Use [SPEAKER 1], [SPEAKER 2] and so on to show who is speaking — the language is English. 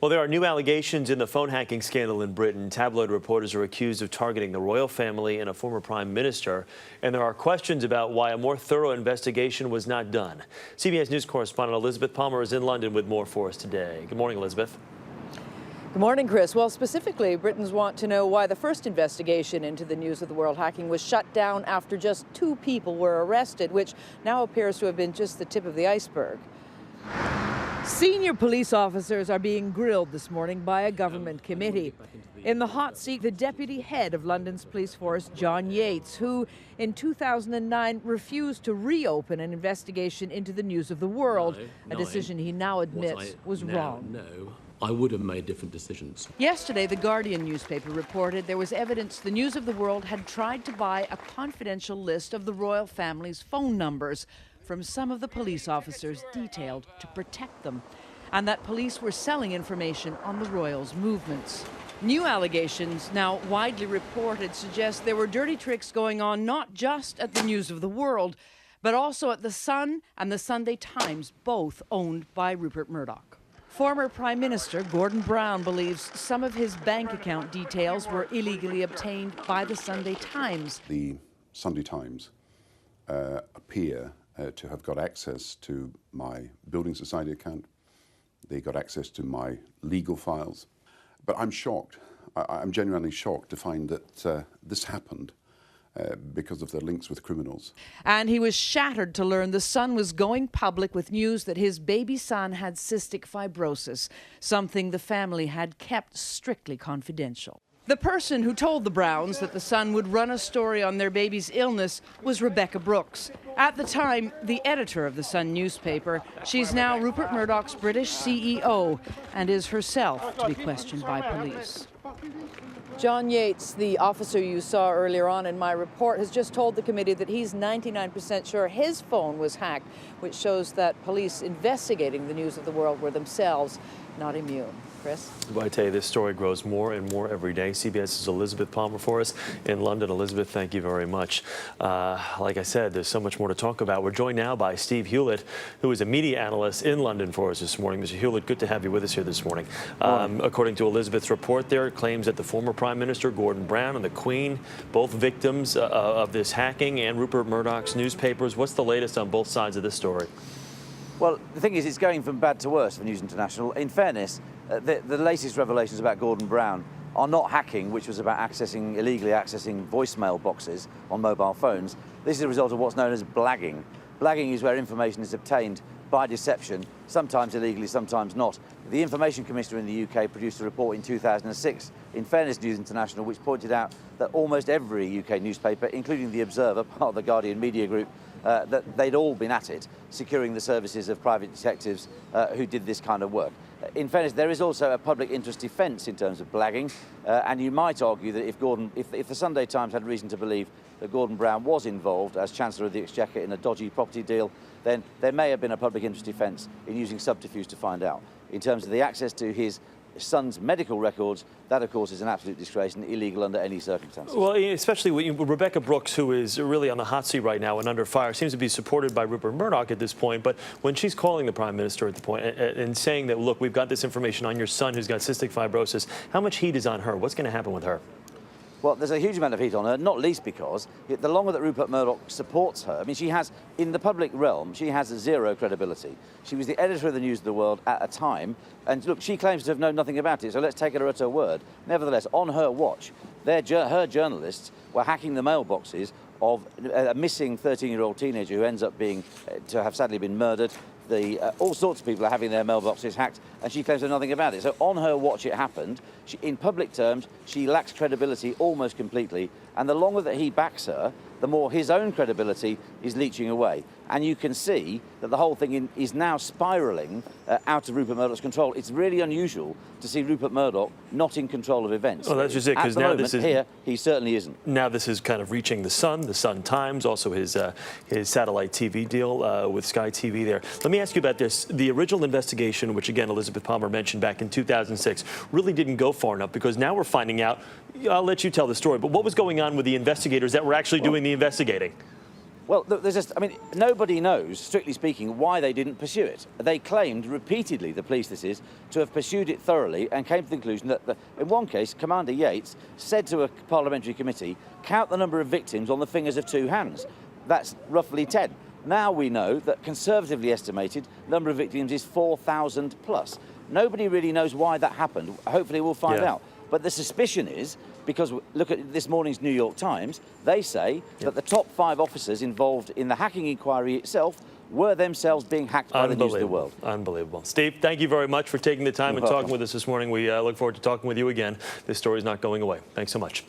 [SPEAKER 1] Well, there are new allegations in the phone hacking scandal in Britain. Tabloid reporters are accused of targeting the royal family and a former prime minister. And there are questions about why a more thorough investigation was not done. CBS News correspondent Elizabeth Palmer is in London with more for us today. Good morning, Elizabeth.
[SPEAKER 2] Good morning, Chris. Well, specifically, Britons want to know why the first investigation into the News of the World hacking was shut down after just 2 people were arrested, which now appears to have been just the tip of the iceberg. Senior police officers are being grilled this morning by a government committee. In the hot seat, the deputy head of London's police force, John Yates, who in 2009 refused to reopen an investigation into the News of the World, a decision he now admits was wrong.
[SPEAKER 3] No, I would have made different decisions.
[SPEAKER 2] Yesterday, the Guardian newspaper reported there was evidence the News of the World had tried to buy a confidential list of the royal family's phone numbers from some of the police officers detailed to protect them, and that police were selling information on the royals' movements. New allegations, now widely reported, suggest there were dirty tricks going on not just at the News of the World, but also at The Sun and the Sunday Times, both owned by Rupert Murdoch. Former Prime Minister Gordon Brown believes some of his bank account details were illegally obtained by the Sunday Times.
[SPEAKER 4] The Sunday Times appear to have got access to my Building Society account. They got access to my legal files. But I'm shocked. I'm genuinely shocked to find that this happened because of their links with criminals.
[SPEAKER 2] And he was shattered to learn the Sun was going public with news that his baby son had cystic fibrosis, something the family had kept strictly confidential. The person who told the Browns that the Sun would run a story on their baby's illness was Rebekah Brooks. At the time, the editor of the Sun newspaper. She's now Rupert Murdoch's British CEO and is herself to be questioned by police. John Yates, the officer you saw earlier on in my report, has just told the committee that he's 99% sure his phone was hacked, which shows that police investigating the News of the World were themselves not immune. Chris?
[SPEAKER 1] Well, I tell you, this story grows more and more every day. CBS's Elizabeth Palmer for us in London. Elizabeth, thank you very much. Like I said, there's so much more to talk about. We're joined now by Steve Hewlett, who is a media analyst in London for us this morning. Mr. Hewlett, good to have you with us here this morning. According to Elizabeth's report there, it claims that the former Prime Minister Gordon Brown and the Queen, both victims of this hacking, and Rupert Murdoch's newspapers. What's the latest on both sides of this story?
[SPEAKER 5] Well, the thing is, it's going from bad to worse for News International. In fairness, the latest revelations about Gordon Brown are not hacking, which was about illegally accessing voicemail boxes on mobile phones. This is a result of what's known as blagging. Blagging is where information is obtained by deception, sometimes illegally, sometimes not. The Information Commissioner in the UK produced a report in 2006, in fairness News International, which pointed out that almost every UK newspaper, including The Observer, part of the Guardian media group, that they'd all been at it, securing the services of private detectives who did this kind of work. In fairness, there is also a public interest defence in terms of blagging, and you might argue that if the Sunday Times had reason to believe that Gordon Brown was involved as Chancellor of the Exchequer in a dodgy property deal, then there may have been a public interest defence in using subterfuge to find out. In terms of the access to his son's medical records, that of course is an absolute disgrace and illegal under any circumstances.
[SPEAKER 1] Well, especially with Rebekah Brooks, who is really on the hot seat right now and under fire, seems to be supported by Rupert Murdoch at this point. But when she's calling the Prime Minister at the point and saying that, look, we've got this information on your son who's got cystic fibrosis, how much heat is on her? What's going to happen with her?
[SPEAKER 5] Well, there's a huge amount of heat on her, not least because the longer that Rupert Murdoch supports her, I mean, she has, in the public realm, she has zero credibility. She was the editor of the News of the World at a time, and look, she claims to have known nothing about it, so let's take her at her word. Nevertheless, on her watch, her journalists were hacking the mailboxes of a missing 13-year-old teenager who ends up to have sadly been murdered. All sorts of people are having their mailboxes hacked, and she claims to know nothing about it. So on her watch it happened. In public terms, she lacks credibility almost completely, and the longer that he backs her, the more his own credibility is leaching away. And you can see that the whole thing is now spiralling out of Rupert Murdoch's control. It's really unusual to see Rupert Murdoch not in control of events.
[SPEAKER 1] Well, that's just it, because now
[SPEAKER 5] moment,
[SPEAKER 1] this is
[SPEAKER 5] here he certainly isn't.
[SPEAKER 1] Now this is kind of reaching the Sun Times, also his satellite TV deal with Sky TV there. Let me ask you about this. The original investigation, which again Elizabeth Palmer mentioned back in 2006, really didn't go far enough, because now we're finding out. I'll let you tell the story, but what was going on with the investigators that were actually doing the investigating?
[SPEAKER 5] Well, there's just, I mean, nobody knows, strictly speaking, why they didn't pursue it. They claimed repeatedly, the police this is, to have pursued it thoroughly and came to the conclusion that, in one case, Commander Yates said to a parliamentary committee, count the number of victims on the fingers of 2 hands. That's roughly 10. Now we know that conservatively estimated number of victims is 4,000 plus. Nobody really knows why that happened. Hopefully we'll find out. But the suspicion is, because look at this morning's New York Times, they say that the top 5 officers involved in the hacking inquiry itself were themselves being hacked by the News of the World.
[SPEAKER 1] Unbelievable. Steve, thank you very much for taking the time and talking with us this morning. We look forward to talking with you again. This story is not going away. Thanks so much.